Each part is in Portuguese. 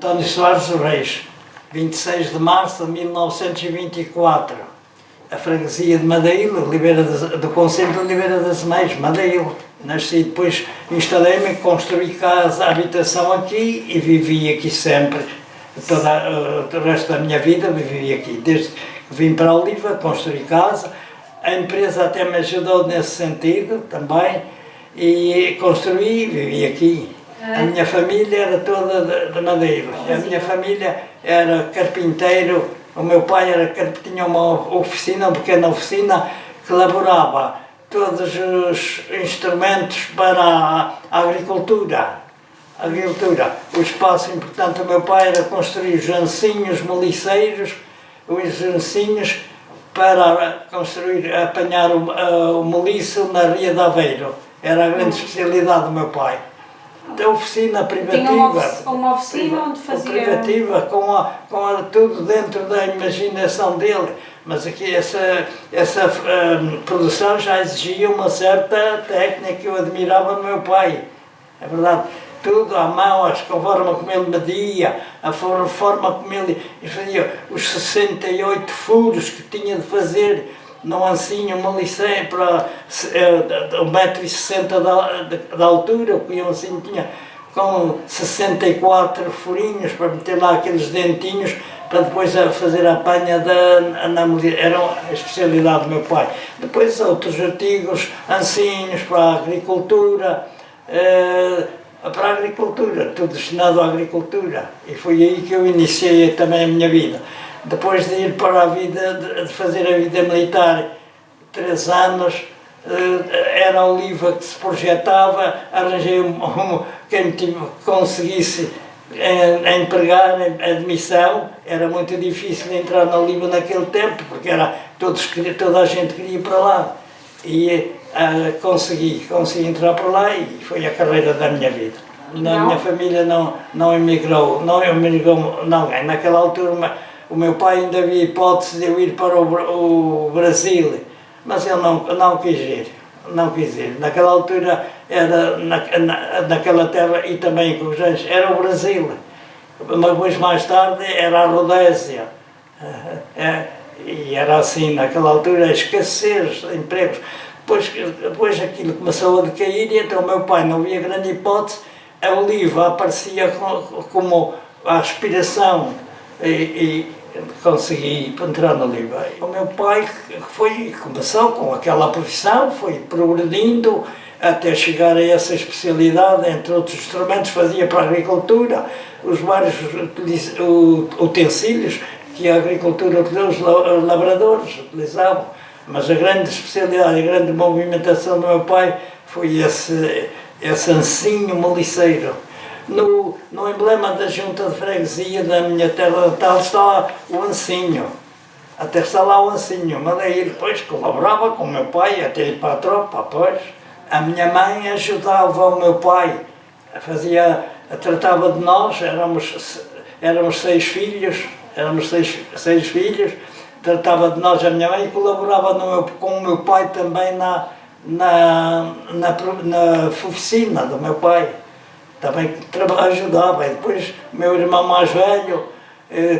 António Soares dos Reis, 26 de março de 1924. A freguesia de Madeira, do Conselho de Oliveira das Meias, Madeira. Nasci, depois instalei-me, construí casa, habitação aqui e vivi aqui sempre. O resto da minha vida vivi aqui. Desde que vim para Oliva, construí casa. A empresa até me ajudou nesse sentido também. E construí e vivi aqui. A minha família era toda de Madeira. A minha família era carpinteiro. O meu pai tinha uma oficina, uma pequena oficina, que elaborava todos os instrumentos para a agricultura. O espaço importante do meu pai era construir os ancinhos moliceiros, os ancinhos para construir, apanhar o moliço na Ria de Aveiro. Era a grande especialidade do meu pai. Da oficina privativa. Tinha uma oficina onde fazia... Privativa, com tudo dentro da imaginação dele. Mas aqui essa produção já exigia uma certa técnica que eu admirava no meu pai. É verdade. Tudo à mão, a forma como ele media, a forma como ele fazia os 68 furos que tinha de fazer num ancinho moliceiro para 1,60 m de altura, porque um ancinho tinha com 64 furinhos para meter lá aqueles dentinhos para depois fazer a apanha na mulher. Era a especialidade do meu pai. Depois outros artigos, ancinhos para a agricultura, tudo destinado à agricultura. E foi aí que eu iniciei também a minha vida. Depois de ir para a vida, de fazer a vida militar, 3 anos, era a Oliva que se projetava, arranjei quem me conseguisse empregar, admissão. Era muito difícil entrar na Oliva naquele tempo, porque toda a gente queria ir para lá. E consegui entrar para lá e foi a carreira da minha vida. Minha família não emigrou, naquela altura. O meu pai ainda havia hipótese de eu ir para o Brasil, mas ele não quis ir. Naquela altura, naquela terra e também com os anjos, era o Brasil. Mas depois, mais tarde, era a Rodésia. E era assim, naquela altura, escassez de empregos. Depois aquilo começou a decair e então o meu pai não havia grande hipótese. A Oliva aparecia como a aspiração e consegui entrar na Oliva. O meu pai começou com aquela profissão, foi progredindo até chegar a essa especialidade, entre outros instrumentos, fazia para a agricultura, os vários utensílios que a agricultura os lavradores utilizavam. Mas a grande especialidade, a grande movimentação do meu pai foi esse ancinho moliceiro. No emblema da junta de freguesia da minha terra natal está o ancinho. Até está lá o ancinho. Mas aí depois colaborava com o meu pai, até ir para a tropa, pois. A minha mãe ajudava o meu pai, tratava de nós, éramos 6 filhos, tratava de nós a minha mãe e colaborava com o meu pai também na oficina do meu pai. Também ajudava. E depois o meu irmão mais velho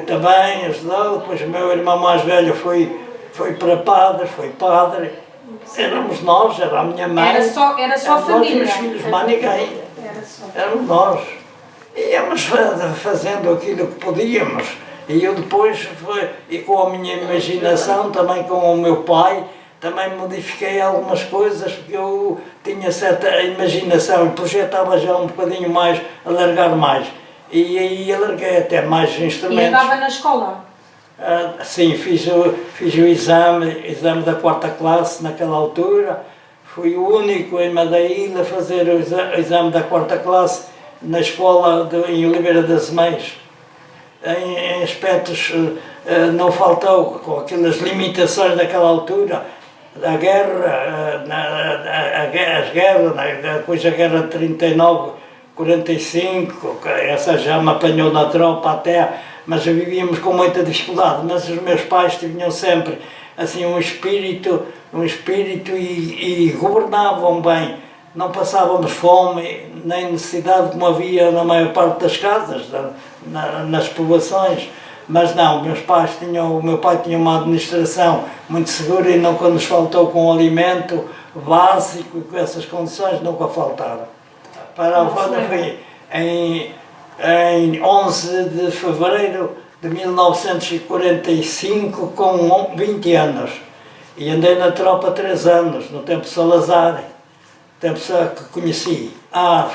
também ajudou. Depois o meu irmão mais velho foi para padre, Éramos nós, era a minha mãe. Era só a família. Nós, meus filhos, mais ninguém. Éramos nós. Íamos fazendo aquilo que podíamos. E eu depois, e com a minha imaginação, também com o meu pai, também modifiquei algumas coisas, porque eu tinha certa imaginação e projetava já um bocadinho mais, alargar mais. E aí alarguei até mais instrumentos. E andava na escola? Sim, fiz o exame da 4ª classe naquela altura. Fui o único em Madeira a fazer o exame da 4ª classe na escola em Oliveira das Meias. Em aspectos não faltou, com aquelas limitações daquela altura, a guerra, depois a guerra de 39, 45, essa já me apanhou na tropa até, mas vivíamos com muita dificuldade, mas os meus pais tinham sempre assim um espírito e governavam bem. Não passávamos fome, nem necessidade como havia na maior parte das casas nas povoações, mas não, o meu pai tinha uma administração muito segura e nunca nos faltou com alimento básico, com essas condições nunca faltaram. Para a Voda foi em 11 de fevereiro de 1945, com 20 anos. E andei na tropa 3 anos, no tempo Salazar, tempo que conheci.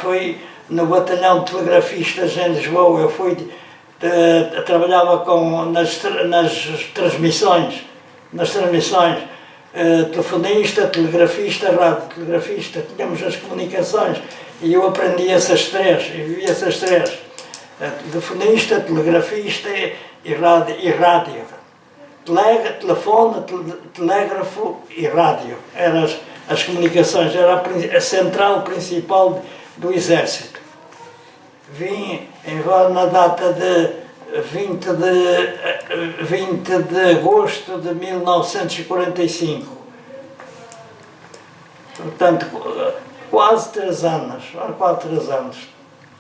Foi no batalhão de telegrafistas em Lisboa. Eu trabalhava nas transmissões, telefonista, telegrafista, radiotelegrafista, tínhamos as comunicações e eu aprendi essas três, e vivi essas três, telefonista, telegrafista e rádio. Telefone, telégrafo e rádio, eram as comunicações, era a central principal do Exército. Vim na data de 20 de agosto de 1945. Portanto, quase 3 anos.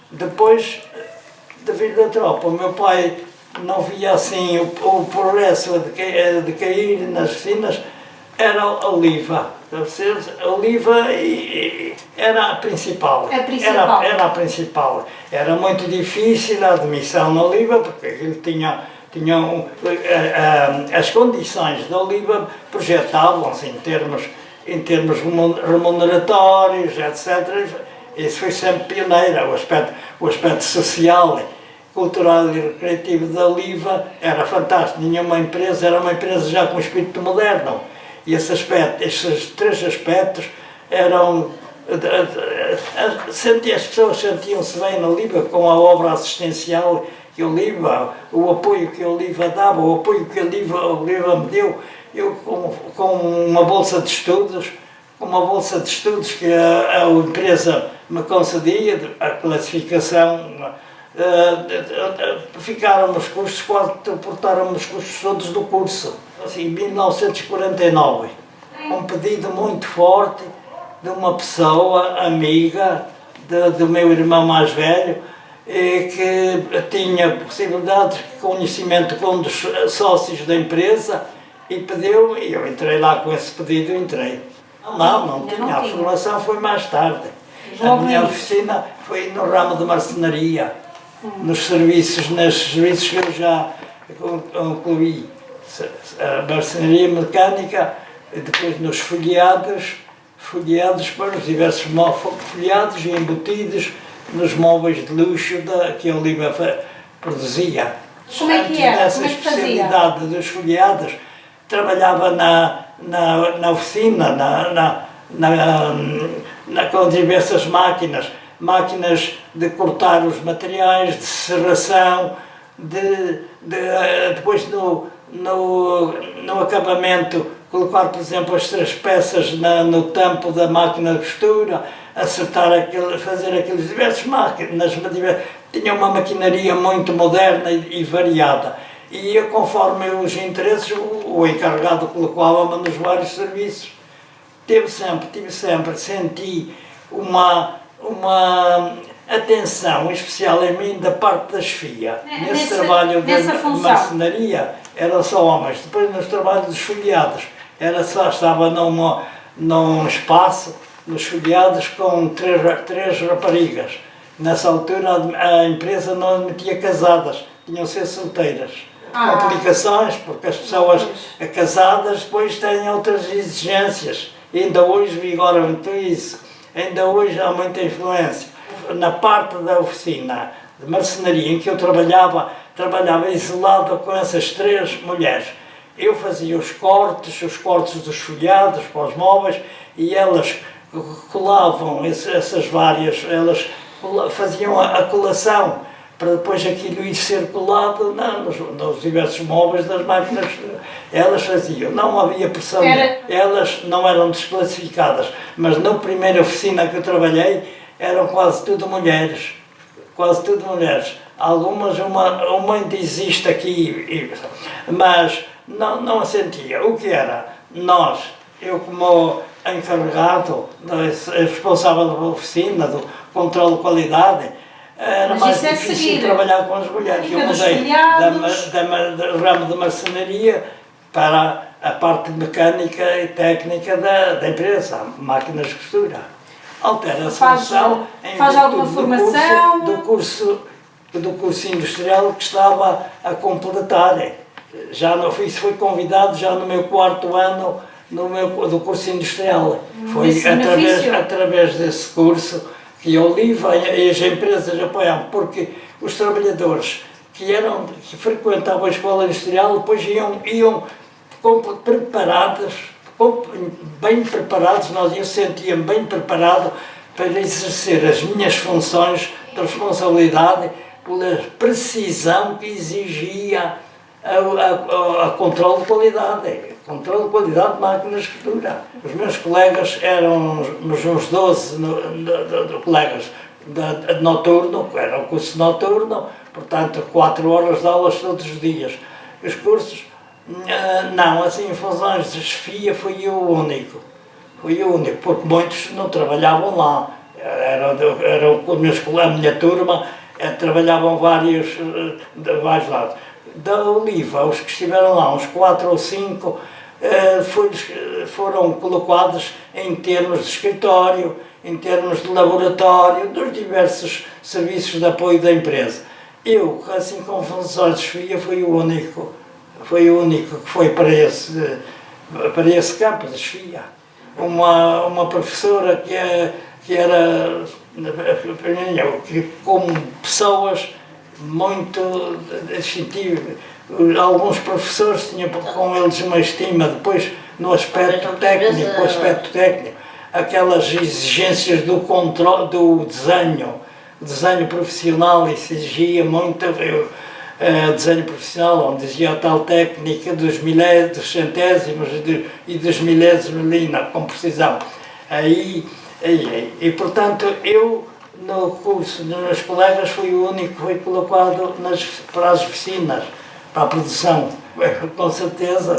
Depois de vir da tropa, o meu pai não via assim o progresso de cair nas oficinas, era a Oliva. A Oliva era a principal. Era a principal. Era muito difícil a admissão na Oliva, porque ele tinha as condições da Oliva projetavam-se em termos remuneratórios, etc. Isso foi sempre pioneira. O aspecto social, cultural e recreativo da Oliva era fantástico. Nenhuma empresa era uma empresa já com espírito moderno. E esses 3 aspectos eram... As pessoas sentiam-se bem na Oliva com a obra assistencial que a Oliva, o apoio que a Oliva dava, o apoio que a Oliva me deu. Eu, com uma bolsa de estudos, que a empresa me concedia, a classificação, ficaram os custos, quase suportaram os custos todos do curso. Assim, em 1949, um pedido muito forte de uma pessoa amiga do meu irmão mais velho, que tinha possibilidade de conhecimento com um dos sócios da empresa, e pediu, e eu entrei lá com esse pedido, Não tinha, a formação foi mais tarde. A minha oficina foi no ramo de marcenaria, nos serviços que eu já concluí. A marcenaria mecânica, e depois nos folheados para os diversos folheados e embutidos nos móveis de luxo que a Oliva produzia. Como é que era? Nessa especialidade dos folheados, trabalhava na oficina, com diversas máquinas de cortar os materiais, de serração, depois no acabamento colocar, por exemplo, as 3 peças no tampo da máquina de costura, acertar fazer aqueles diversos máquinas. Tinha uma maquinaria muito moderna e variada. E eu, conforme os interesses, o encarregado colocava-me nos vários serviços. Senti uma atenção especial em mim da parte da chefia. Nesse trabalho de marcenaria eram só homens. Depois, nos trabalhos dos folheados, estava num espaço, nos folheados, com 3 raparigas. Nessa altura a empresa não admitia casadas, tinham de ser solteiras. Complicações, porque as pessoas casadas depois têm outras exigências. E ainda hoje vigora muito isso. Ainda hoje há muita influência. Na parte da oficina de marcenaria em que eu trabalhava isolado com essas 3 mulheres. Eu fazia os cortes dos folhados para os móveis, e elas colavam essas várias, elas faziam a colação para depois aquilo ir ser colado nos diversos móveis das máquinas. Elas faziam, não havia pressão, elas não eram desclassificadas, mas na primeira oficina que eu trabalhei eram quase tudo mulheres. Algumas, uma ainda existe aqui, mas não a sentia. O que era? Eu como encarregado, responsável da oficina, do controle de qualidade, era Mas mais isso é difícil seguir. trabalhar com as mulheres. Fica Eu dos mudei telhados. do ramo de marcenaria para a parte mecânica e técnica da empresa, máquinas de costura. Altera-se a função em faz alguma virtude formação? do curso industrial que estava a completar. Isso foi convidado já no meu 4º ano do curso industrial. Foi através desse curso que a Oliva e as empresas apoiavam, porque os trabalhadores que frequentavam a escola industrial depois iam preparados, bem preparados, eu sentia-me bem preparado para exercer as minhas funções de responsabilidade pela precisão que exigia a controle de qualidade. Controle de qualidade de máquinas de costura. Os meus colegas eram uns 12 colegas de noturno, era o curso noturno, portanto 4 horas de aulas todos os dias. Os cursos, não, assim, em funções de chefia fui eu o único. Fui o único, porque muitos não trabalhavam lá. A minha turma trabalhavam vários lados. Da Oliva, os que estiveram lá, uns 4 ou 5, foram colocados em termos de escritório, em termos de laboratório, dos diversos serviços de apoio da empresa. Eu, assim com funções de chefia, fui o único que foi para esse campo de chefia. Uma professora que era como pessoas muito distintivas. Alguns professores tinham com eles uma estima, depois no aspecto técnico, aquelas exigências do controle, do desenho profissional, isso exigia muito, desenho profissional, onde dizia a tal técnica dos centésimos e dos milésimos ali, com precisão. E portanto, eu no curso dos meus colegas fui o único que foi colocado para as oficinas, para a produção. Com certeza,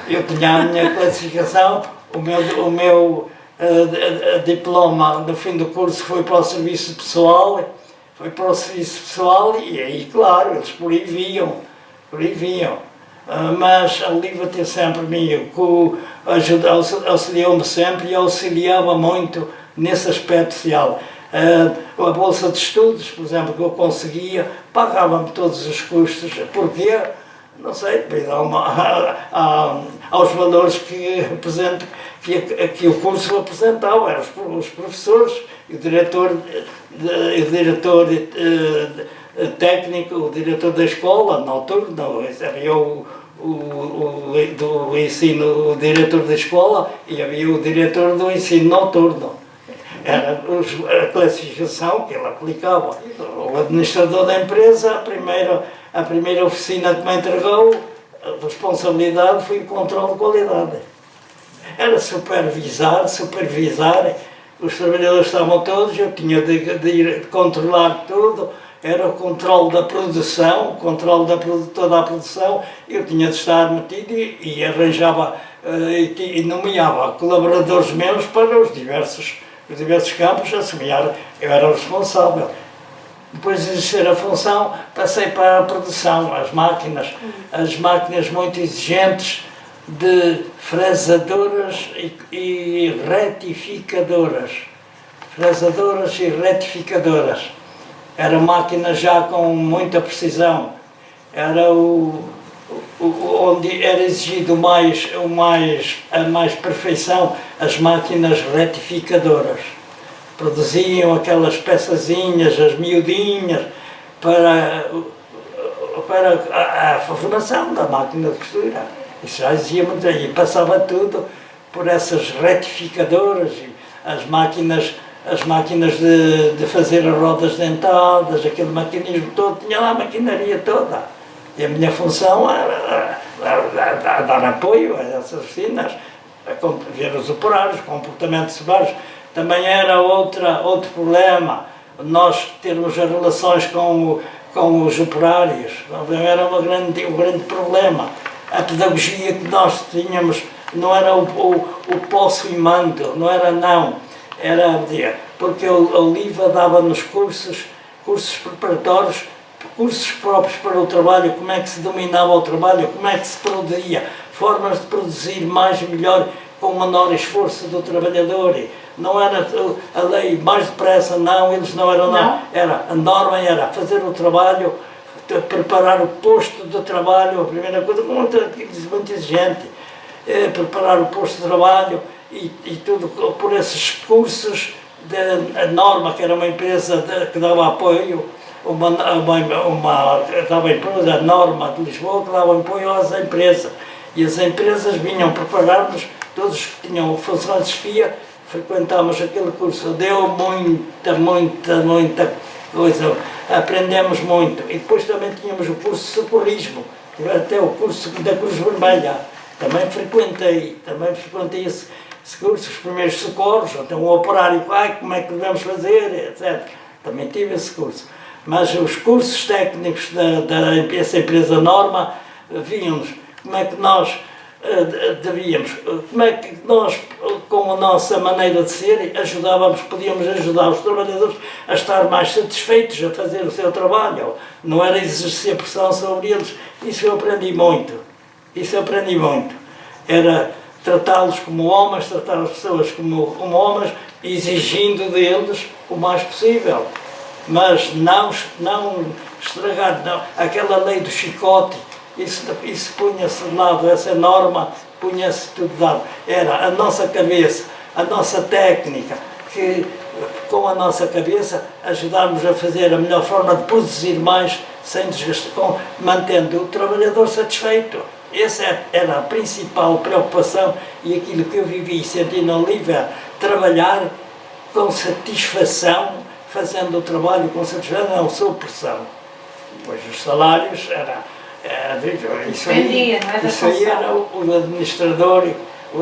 eu tinha a minha classificação, o meu diploma no fim do curso foi para o serviço pessoal, e aí, claro, eles proibiam. Mas a Oliva teve sempre comigo, auxiliou-me sempre e auxiliava muito nesse aspecto social. A bolsa de estudos, por exemplo, que eu conseguia, pagava-me todos os custos. Porquê? Não sei, devido aos valores que o curso apresentava. Eram os professores, o diretor técnico, o diretor da escola, noturno, havia do ensino, o diretor da escola, e havia o diretor do ensino noturno. Era a classificação que ele aplicava. O administrador da empresa, a primeira oficina que me entregou, a responsabilidade foi o controle de qualidade. Era supervisar, os trabalhadores estavam todos, eu tinha de ir controlar tudo, era o controle da produção, toda a produção, eu tinha de estar metido e arranjava e nomeava colaboradores meus para os diversos campos, eu era o responsável. Depois de exercer a função, passei para a produção, as máquinas muito exigentes de fresadoras e retificadoras. Eram máquinas já com muita precisão. Era onde era exigido a mais perfeição, as máquinas retificadoras. Produziam aquelas peçazinhas, as miudinhas, para a formação da máquina de costura. Isso já exigia muito, e passava tudo por essas retificadoras, as máquinas de fazer as rodas dentadas, aquele maquinismo todo, tinha lá a maquinaria toda. E a minha função era dar apoio a essas oficinas, ver os operários, comportamentos operários. Também era outro problema, nós termos as relações com os operários, era um grande problema. A pedagogia que nós tínhamos não era o posso e mando, não era não, era porque a Oliva dava nos cursos cursos preparatórios, cursos próprios para o trabalho, como é que se dominava o trabalho, como é que se produzia, formas de produzir mais e melhor com menor esforço do trabalhador. Não era a lei mais depressa, não, eles não eram, não. A norma era fazer o trabalho, preparar o posto de trabalho, a primeira coisa, muito exigente, preparar o posto de trabalho e tudo por esses cursos. A Norma, que era uma empresa que dava apoio, dava empresa, a Norma de Lisboa, que dava apoio às empresas. E as empresas vinham preparar-nos, todos que tinham funcionários de chefia, frequentámos aquele curso, deu muita coisa, aprendemos muito. E depois também tínhamos o curso de socorrismo, até o curso da Cruz Vermelha, também frequentei esse curso, os primeiros socorros, então o operário, como é que devemos fazer, etc. Também tive esse curso. Mas os cursos técnicos dessa empresa Norma vinham-nos como é que nós devíamos, como é que nós, com a nossa maneira de ser, podíamos ajudar os trabalhadores a estar mais satisfeitos a fazer o seu trabalho. Não era exercer pressão sobre eles. Isso eu aprendi muito. Era tratá-los como homens, tratar as pessoas como homens, exigindo deles o mais possível. Mas não estragar, não. Aquela lei do chicote, isso punha-se de lado, essa norma punha-se tudo de lado. Era a nossa cabeça, a nossa técnica, que com a nossa cabeça ajudarmos a fazer a melhor forma de produzir mais, sem desgastar, mantendo o trabalhador satisfeito. Essa era a principal preocupação e aquilo que eu vivi e senti na Oliva, trabalhar com satisfação, fazendo o trabalho com satisfação, não sob pressão. Pois os salários isso aí era o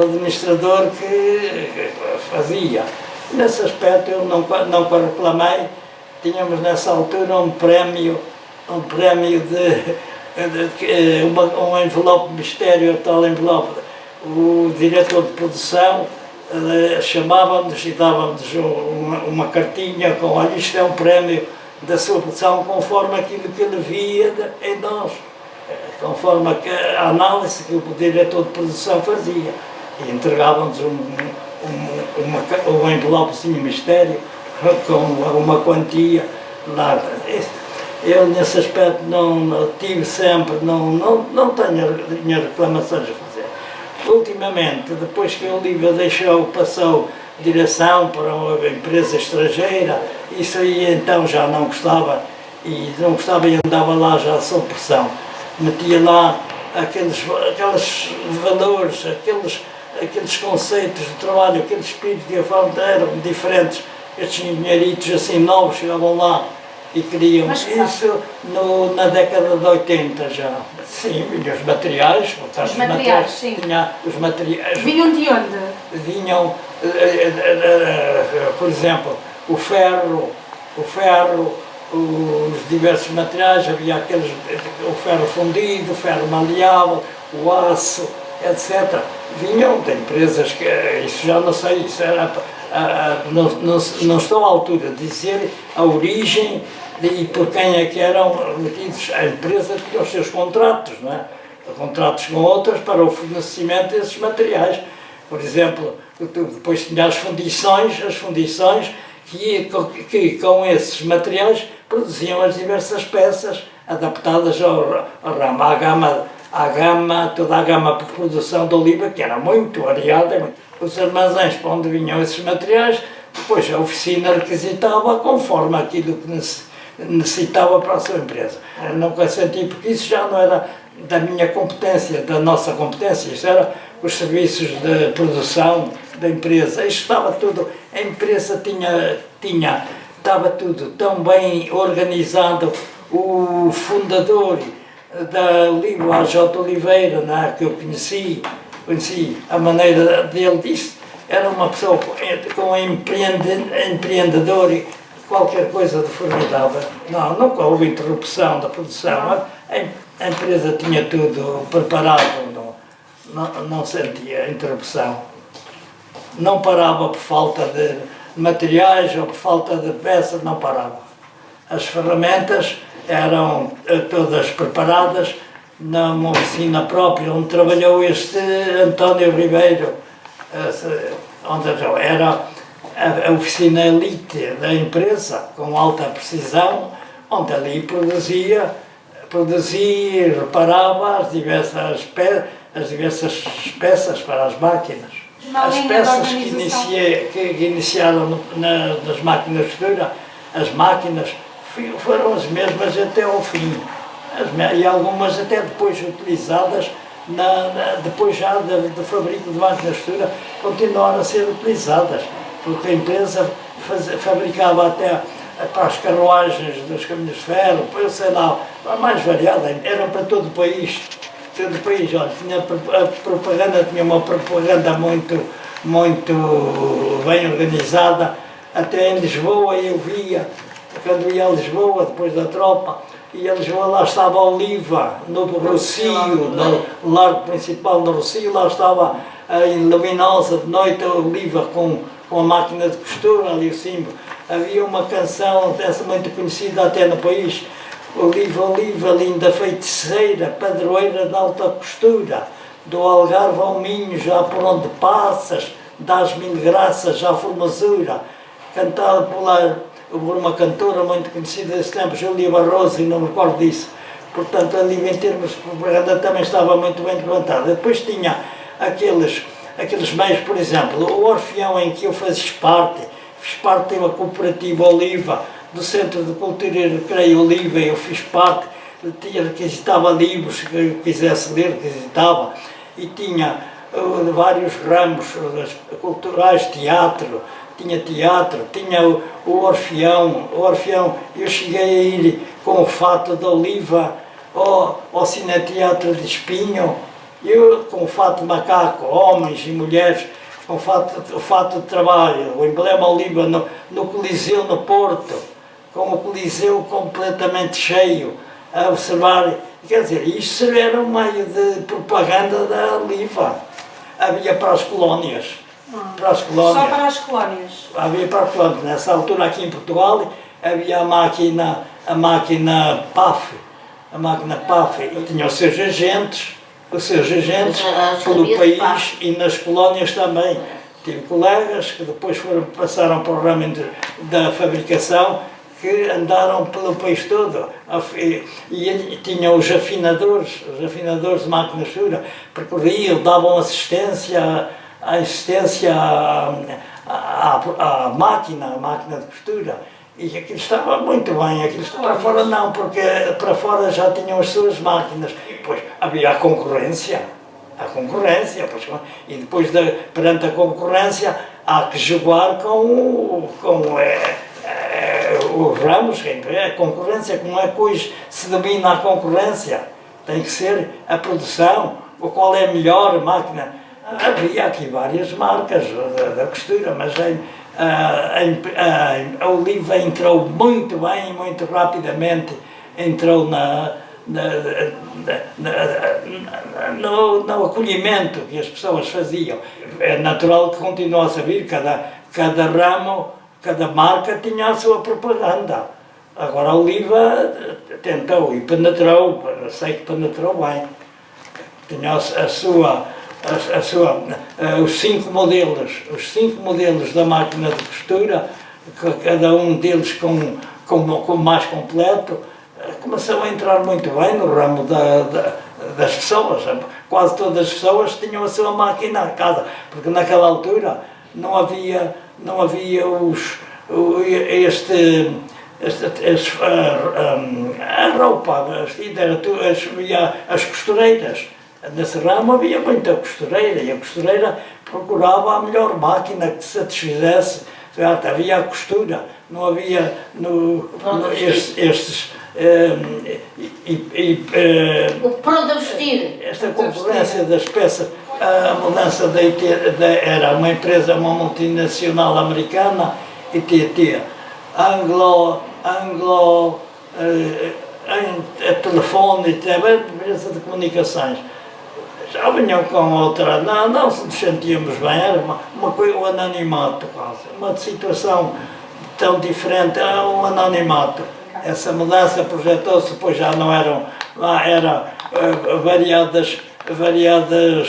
administrador que fazia. Nesse aspecto eu não reclamei, tínhamos nessa altura um prémio um envelope mistério, tal envelope. O diretor de produção chamava-nos e dava-nos uma cartinha com, olha, isto é um prémio da sua produção, conforme aquilo que ele via em nós, conforme a análise que o diretor de produção fazia. E entregava-nos um envelopezinho mistério com uma quantia lá. Eu, nesse aspecto, não tive sempre, não tenho reclamações a fazer. Ultimamente, depois que a Oliva passou direção para uma empresa estrangeira, isso aí então já não gostava, e andava lá já sob pressão. Metia lá aqueles valores, aqueles conceitos de trabalho, aqueles espíritos de forma eram diferentes. Estes engenheiritos assim novos chegavam lá e queriam isso na década de 80 já. Sim, vinham os materiais. Os materiais, sim. Os materiais. Vinham de onde? Vinham, por exemplo, o ferro, os diversos materiais, havia o ferro fundido, o ferro maleável, o aço, etc. Vinham de empresas que, isso já não sei, isso era, não estou à altura de dizer a origem e por quem é que eram metidos. A empresa tinha os seus contratos, não é? Contratos com outras para o fornecimento desses materiais. Por exemplo, depois tinha as fundições que com esses materiais produziam as diversas peças adaptadas ao ramo, toda a gama de produção de Oliva, que era muito variada. Os armazéns para onde vinham esses materiais, depois a oficina requisitava conforme aquilo que necessitava para a sua empresa. Eu nunca senti, porque isso já não era da minha competência, da nossa competência, isso era os serviços de produção da empresa. Isto estava tudo, a empresa estava tudo tão bem organizado. O fundador da Oliva, a J. Oliveira, que eu conheci a maneira dele, disse, era uma pessoa com empreendedor e qualquer coisa de formidável. Nunca houve interrupção da produção, a empresa tinha tudo preparado, não sentia interrupção. Não parava por falta de materiais ou por falta de peças, não parava. As ferramentas eram todas preparadas numa oficina própria, onde trabalhou este António Ribeiro, onde era a oficina elite da empresa, com alta precisão, onde ali produzia e reparava as diversas peças para as máquinas. As peças que iniciaram nas máquinas de costura, as máquinas foram as mesmas até ao fim. E algumas até depois utilizadas, depois já do fabrico de máquinas de costura, continuaram a ser utilizadas, porque a empresa fabricava até para as carruagens dos caminhos de ferro, eu sei lá, a mais variada, eram para todo o país. Todo o país, olha, a propaganda tinha uma propaganda muito bem organizada, até em Lisboa eu via, quando ia a Lisboa, depois da tropa, e a Lisboa, lá estava a Oliva, no Rocio, no largo principal do Rocio, lá estava em luminosa de noite a Oliva com a máquina de costura ali o símbolo. Havia uma canção, essa muito conhecida até no país, Oliva, Oliva, linda feiticeira, padroeira de alta costura, do Algarve ao Minho, já por onde passas, dás mil graças à formosura, cantada por uma cantora muito conhecida desse tempo, Júlia Barroso, e não me recordo disso. Portanto, ali em termos de propaganda também estava muito bem levantada. Depois tinha aqueles meios, por exemplo, o Orfeão em que eu fiz parte de uma cooperativa Oliva, do Centro de Cultura e Recreio Oliva, eu fiz parte, requisitava livros que quisesse ler, requisitava, e tinha vários ramos culturais, teatro, tinha o Orfeão, eu cheguei a ir com o fato de Oliva ao Cineteatro de Espinho, eu com o fato de macaco, homens e mulheres, com o fato de trabalho, o emblema Oliva no Coliseu no Porto, com o Coliseu completamente cheio, a observar, quer dizer, isso era um meio de propaganda da Oliva. Havia para as colónias. Só para as colónias? Havia para as colónias. Nessa altura aqui em Portugal havia a máquina PAF, e tinha os seus agentes pelo país e nas colónias também. Tive colegas que depois passaram para o ramo da fabricação, que andaram pelo país todo, e tinham os afinadores de máquinas de costura, percorriam, davam assistência à máquina de costura, e aquilo estava muito bem. Aquilo para fora não, porque para fora já tinham as suas máquinas, depois havia a concorrência, pois, e depois perante a concorrência há que jogar com os ramos, a concorrência, como é que hoje se domina a concorrência? Tem que ser a produção, qual é a melhor máquina. Havia aqui várias marcas da costura, mas a Oliva entrou muito bem, muito rapidamente, entrou no acolhimento que as pessoas faziam. É natural que continuasse a vir, cada ramo, cada marca tinha a sua propaganda. Agora a Oliva tentou e penetrou, sei que penetrou bem. Tinha os cinco modelos da máquina de costura, cada um deles com mais completo, começou a entrar muito bem no ramo das pessoas. Quase todas as pessoas tinham a sua máquina em casa, porque naquela altura não havia a roupa vestida, havia as costureiras. Nesse ramo havia muita costureira, e a costureira procurava a melhor máquina que satisfizesse. Havia a costura, não havia o pronto a vestir. Esta concorrência das peças. A mudança era uma empresa, uma multinacional americana, ITT, telefone, empresa de comunicações. Já vinham com outra, não nos sentíamos bem, era uma coisa, o anonimato quase, uma situação tão diferente, um anonimato. Essa mudança projetou-se, depois já não eram, lá eram variadas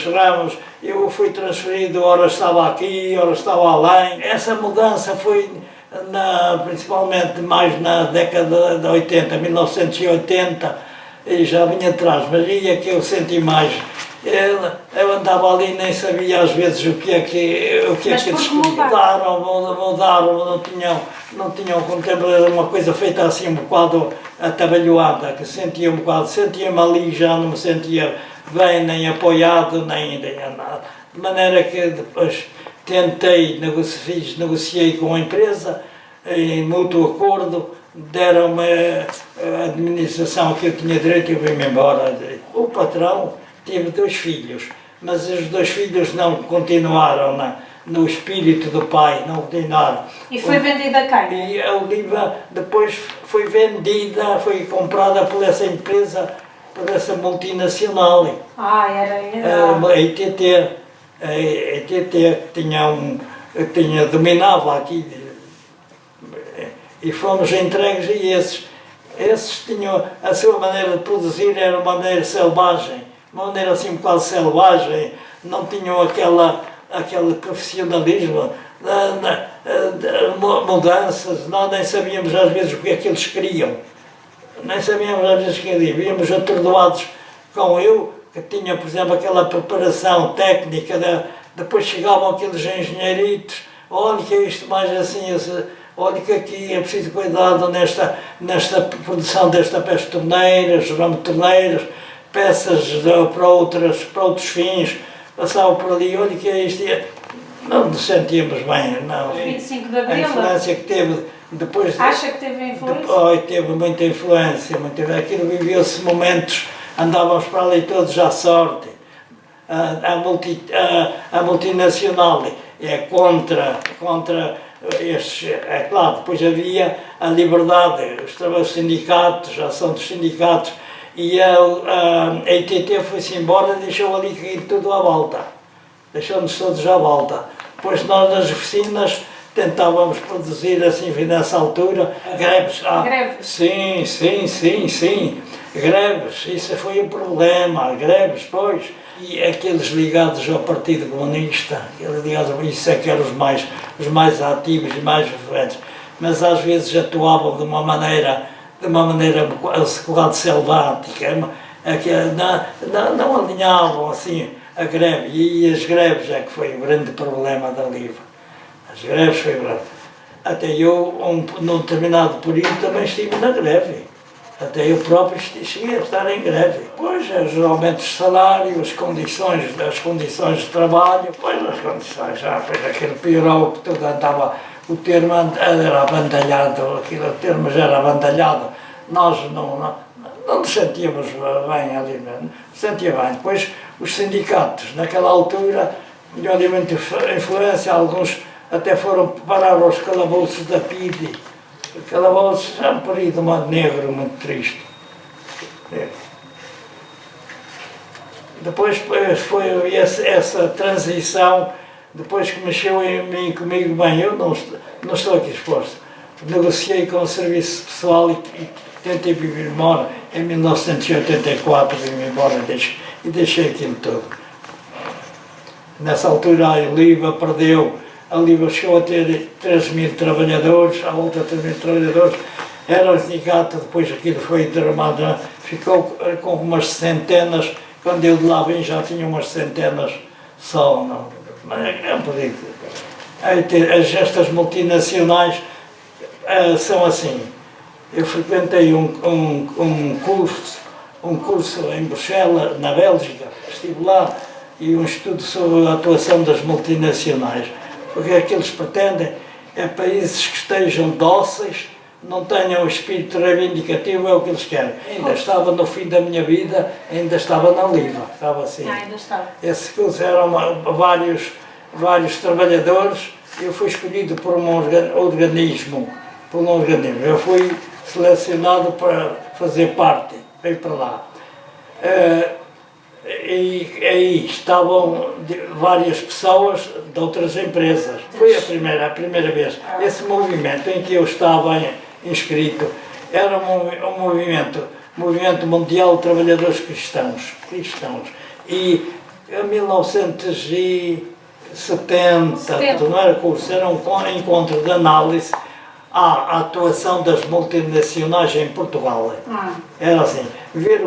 ramos. Eu fui transferido, ora estava aqui, ora estava além. Essa mudança foi principalmente mais na década de 80, 1980, e já vinha atrás, mas aí é que eu senti mais. Eu andava ali e nem sabia às vezes o que é que eles mudaram, não tinham contemplado uma coisa feita assim um bocado atabalhoada, que sentia um bocado, sentia-me ali, já não me sentia bem, nem apoiado, nem nada. De maneira que depois negociei com a empresa, em mútuo acordo, deram-me a administração que eu tinha direito e eu vim-me embora. O patrão teve 2 filhos, mas os 2 filhos não continuaram no espírito do pai, não continuaram. E foi vendida a quem? E a Oliva depois foi vendida, foi comprada por essa empresa, por essa multinacional. Era a ITT. A ITT que dominava aqui. E fomos entregues e esses tinham a sua maneira de produzir, era uma maneira selvagem, uma maneira assim um bocado selvagem, não tinham aquele profissionalismo, mudanças, nós nem sabíamos às vezes o que é que eles queriam, nem sabíamos às vezes o que queriam, víamos atordoados com eu, que tinha, por exemplo, aquela preparação técnica, depois chegavam aqueles engenheiritos, olha que é isto mais assim, olha que aqui é preciso cuidado nesta produção peças torneiras, ramo de torneiras, peças para outros fins, passavam por ali, olha que é isto, não nos sentíamos bem, não. 25 de Abril? A influência que teve depois... Acha que teve influência? Teve muita influência, aquilo viveu-se momentos, andávamos para ali todos à sorte, a multinacional é contra estes, é claro, depois havia a liberdade, os sindicatos, a ação dos sindicatos, e a ITT foi-se embora e deixou ali cair tudo à volta, deixou-nos todos à volta. Depois nós nas oficinas tentávamos produzir assim, nessa altura, greves. Greves? Sim, greves, isso foi o problema, greves, pois. E aqueles ligados ao Partido Comunista, isso é que eram os mais ativos e mais referentes, mas às vezes atuavam de uma maneira quase selvática, não alinhavam assim a greve, e as greves é que foi o grande problema da Oliva. As greves foi grave. Até eu, num determinado período, também estive na greve. Até eu próprio cheguei a estar em greve. Pois, geralmente os salários, as condições de trabalho, pois as condições, pois aquilo piorou, porque tudo andava, o termo era abandalhado, o termo já era abandalhado. Nós não nos sentíamos bem ali, não sentia bem. Depois, os sindicatos, naquela altura, tinham ali muita influência, alguns até foram parar aos calabouços da PIDE. Calabouços é um período negro muito triste. Depois foi essa transição, depois que mexeu em mim, comigo, bem, eu não estou aqui exposto. Negociei com o serviço pessoal e tentei vir embora. Em 1984 vim embora e deixei aquilo tudo. Nessa altura a Oliva chegou a ter 3.000 trabalhadores, à volta de 3.000 trabalhadores, era o sindicato, depois aquilo foi derramado, ficou com umas centenas, quando eu de lá vim já tinha umas centenas só, não, mas é um perigo. Estas multinacionais são assim. Eu frequentei um curso em Bruxelas, na Bélgica, estive lá, e um estudo sobre a atuação das multinacionais. Porque é que eles pretendem é países que estejam dóceis, não tenham o espírito reivindicativo, é o que eles querem. Ainda estava no fim da minha vida, ainda estava na Oliva, estava assim. Ainda estava. Esse curso eram vários trabalhadores, eu fui escolhido por um organismo. Eu fui selecionado para fazer parte, veio para lá. E aí estavam várias pessoas de outras empresas. Foi a primeira vez. Esse movimento em que eu estava inscrito era um movimento mundial de trabalhadores cristãos. E em 1970, não era curso, era um encontro de análise à atuação das multinacionais em Portugal. Era assim, ver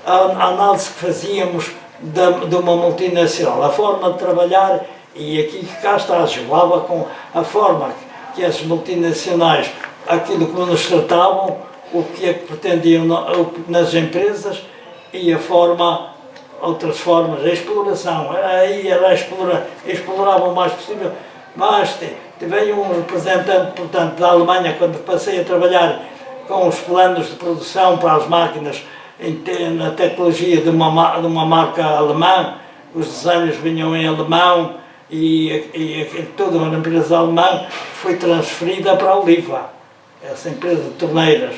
a análise que fazíamos de uma multinacional, a forma de trabalhar, e aqui que cá está, jogava com a forma que as multinacionais, aquilo que nos tratavam, o que é que pretendiam nas empresas e a forma, outras formas, a exploração. Aí era exploravam o mais possível, mas veio um representante, portanto, da Alemanha, quando passei a trabalhar com os planos de produção para as máquinas na tecnologia de uma marca alemã, os desenhos vinham em alemão e toda uma empresa alemã foi transferida para a Oliva, essa empresa de torneiras.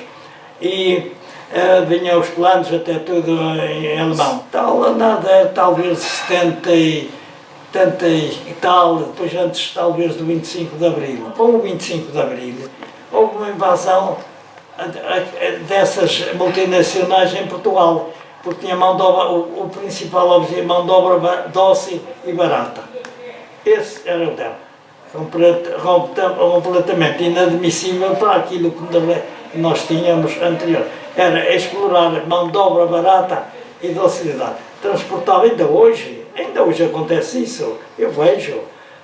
E vinham os planos até tudo em alemão. Talvez 70 e tal, depois antes talvez do 25 de Abril. Com o 25 de Abril houve uma invasão dessas multinacionais em Portugal, porque tinha mão de obra, o principal objetivo, mão de obra dócil e barata. Esse era o dela. Completamente inadmissível para aquilo que nós tínhamos anterior. Era explorar mão de obra barata e docilidade. Transportava ainda hoje acontece isso, eu vejo,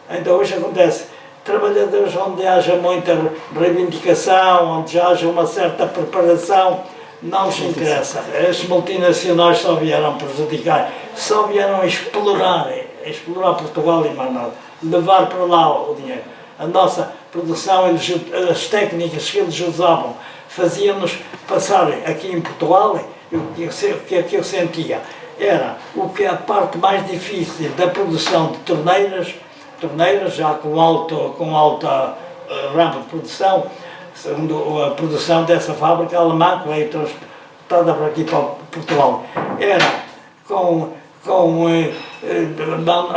ainda hoje acontece. Trabalhadores onde haja muita reivindicação, onde haja uma certa preparação, não se interessa. As multinacionais só vieram prejudicar, só vieram explorar Portugal e mais nada, levar para lá o dinheiro. A nossa produção, as técnicas que eles usavam, faziam-nos passar aqui em Portugal, o que eu sentia era o que é a parte mais difícil da produção de torneiras já com alta rama de produção, segundo a produção dessa fábrica alemã que veio transportada para aqui para Portugal. Era com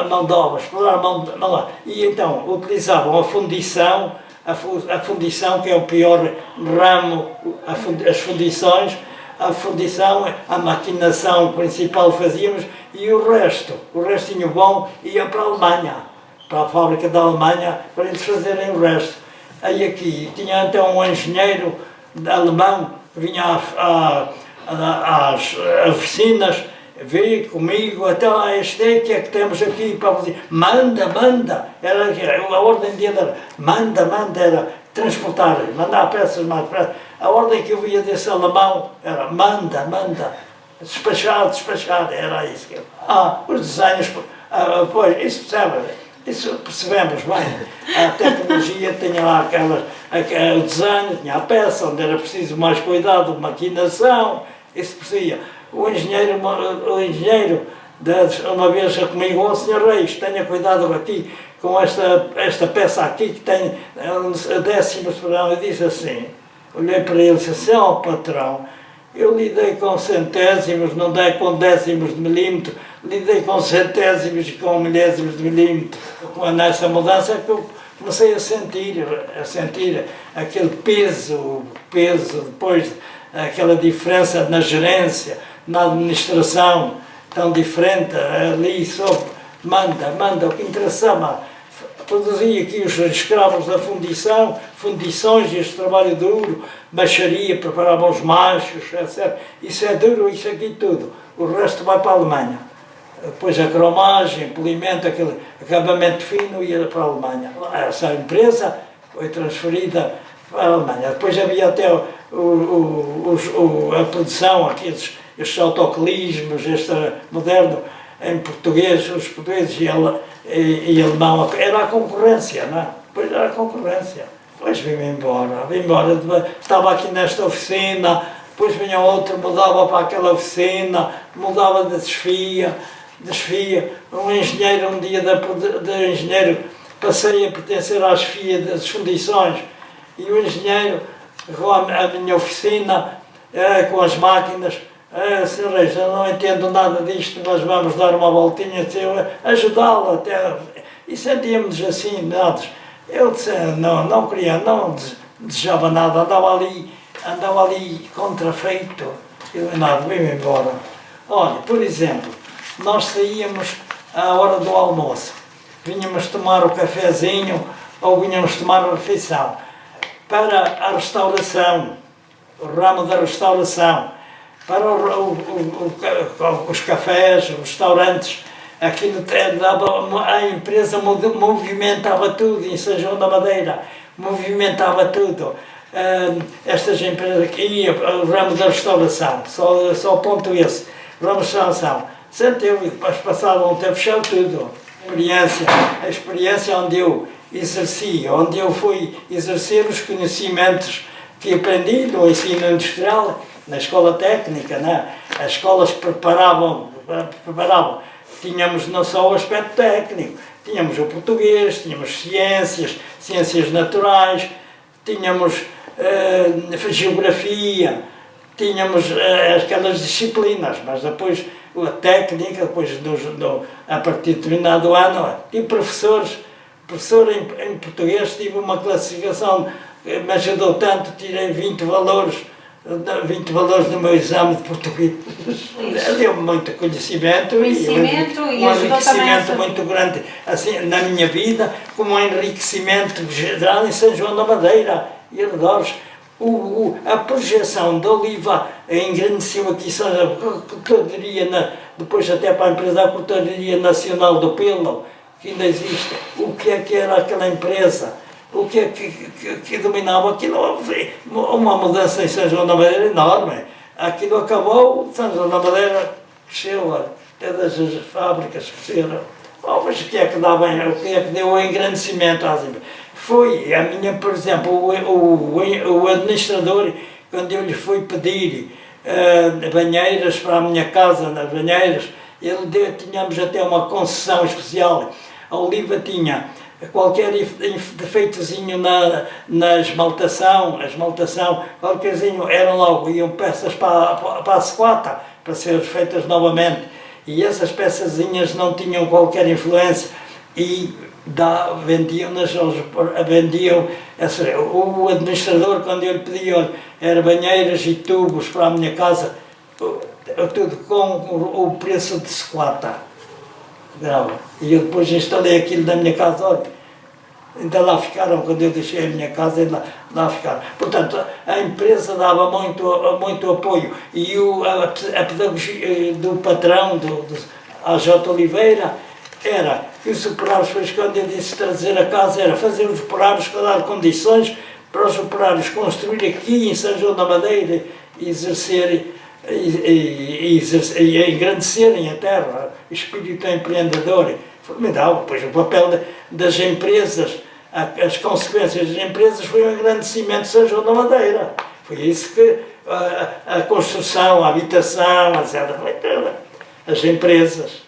mão de obra, explorar mão de obra. E então utilizavam a fundição que é o pior ramo, as fundições, a maquinação principal fazíamos e o restinho bom ia para a Alemanha, para a fábrica da Alemanha, para eles fazerem o resto. Aí aqui tinha então um engenheiro alemão que vinha às oficinas, veio comigo, até lá, este é que temos aqui para fazer. Manda, era a ordem dele era manda, era transportar, mandar peças mais depressa. A ordem que eu via desse alemão era manda, despachar, era isso. Os desenhos, pois, isso percebemos bem. A tecnologia tinha lá o desenho, tinha a peça, onde era preciso mais cuidado, maquinação, isso percebia. O engenheiro, uma vez comigo, Sr. Reis, tenha cuidado aqui com esta peça aqui, que tem décimos por ano. Eu disse assim, olhei para ele e disse assim, patrão, eu lidei com centésimos, não dei com décimos de milímetro, lidei com centésimos e com milésimos de milímetro. Nessa mudança é que eu comecei a sentir aquele peso, depois aquela diferença na gerência, na administração, tão diferente, ali só manda, o que interessava. Produzia aqui os escravos da fundições, este trabalho duro, baixaria, preparavam os machos, etc. Isso é duro, isso aqui tudo. O resto vai para a Alemanha. Depois a cromagem, polimento, aquele acabamento fino ia para a Alemanha. Essa empresa foi transferida para a Alemanha. Depois havia até a produção, aqueles autocolismos, este moderno, em português, os portugueses e alemão, era a concorrência, não é? Depois era a concorrência. Depois vim embora, estava aqui nesta oficina, depois vinha outro, mudava para aquela oficina, mudava de desfia. Um engenheiro, um dia de engenheiro, passei a pertencer à chefia das fundições, e o engenheiro, com a minha oficina, com as máquinas, Sr. Reis, eu não entendo nada disto, mas vamos dar uma voltinha, ajudá-lo até. E sentíamos assim, nada. Eu disse, não queria, não desejava nada, andava ali andava ali contrafeito, iluminado, veio embora. Olha, por exemplo, nós saíamos à hora do almoço, vinhamos tomar o cafezinho ou vinhamos tomar a refeição para a restauração, o ramo da restauração, para os cafés, os restaurantes. Aquilo a empresa movimentava tudo em São João da Madeira, movimentava tudo. Estas empresas aqui iam, o ramo da restauração, só ponto esse, o ramo da restauração. Sentiu e depois passavam um tempo, fechou tudo. A experiência onde eu exerci, onde eu fui exercer os conhecimentos que aprendi no ensino industrial, na escola técnica, né? As escolas preparavam, tínhamos não só o aspecto técnico, tínhamos o português, tínhamos ciências naturais, tínhamos geografia, tínhamos aquelas disciplinas, mas depois a técnica, depois a partir de determinado ano, tive professor em português, tive uma classificação, me ajudou tanto, tirei 20 valores no meu exame de português. Deu-me muito conhecimento e um enriquecimento muito grande assim, na minha vida, como um enriquecimento geral em São João da Madeira e arredores. A projeção da Oliva engrandeceu aqui depois até para a empresa da Cortaria Nacional do Pelo, que ainda existe. O que é que era aquela empresa? O que é que dominava aquilo? Uma mudança em São João da Madeira enorme. Aquilo acabou, São João da Madeira cresceu, todas as fábricas cresceram. Mas o que é que deu o engrandecimento às empresas? Foi a minha, por exemplo, o administrador, quando eu lhe fui pedir banheiras para a minha casa, nas banheiras, tínhamos até uma concessão especial. A Oliva tinha qualquer defeitozinho na esmaltação, qualquerzinho, iam peças para a sequata, para ser feitas novamente. E essas peçazinhas não tinham qualquer influência e vendiam-nas, o administrador, quando eu lhe pedi, olha, era banheiras e tubos para a minha casa, tudo com o preço de sequata. E eu depois instalei aquilo na minha casa, olha, ainda lá ficaram, quando eu deixei a minha casa, ainda lá ficaram. Portanto, a empresa dava muito apoio e a pedagogia do patrão, AJ Oliveira, era que os operários, quando eu disse trazer a casa, era fazer os operários, dar condições para os operários construir aqui em São João da Madeira e exercerem e engrandecerem a terra, o espírito empreendedor, formidável. Pois o papel das empresas, as consequências das empresas foi o engrandecimento de São João da Madeira. Foi isso que a construção, a habitação, etc. Foi toda. As empresas.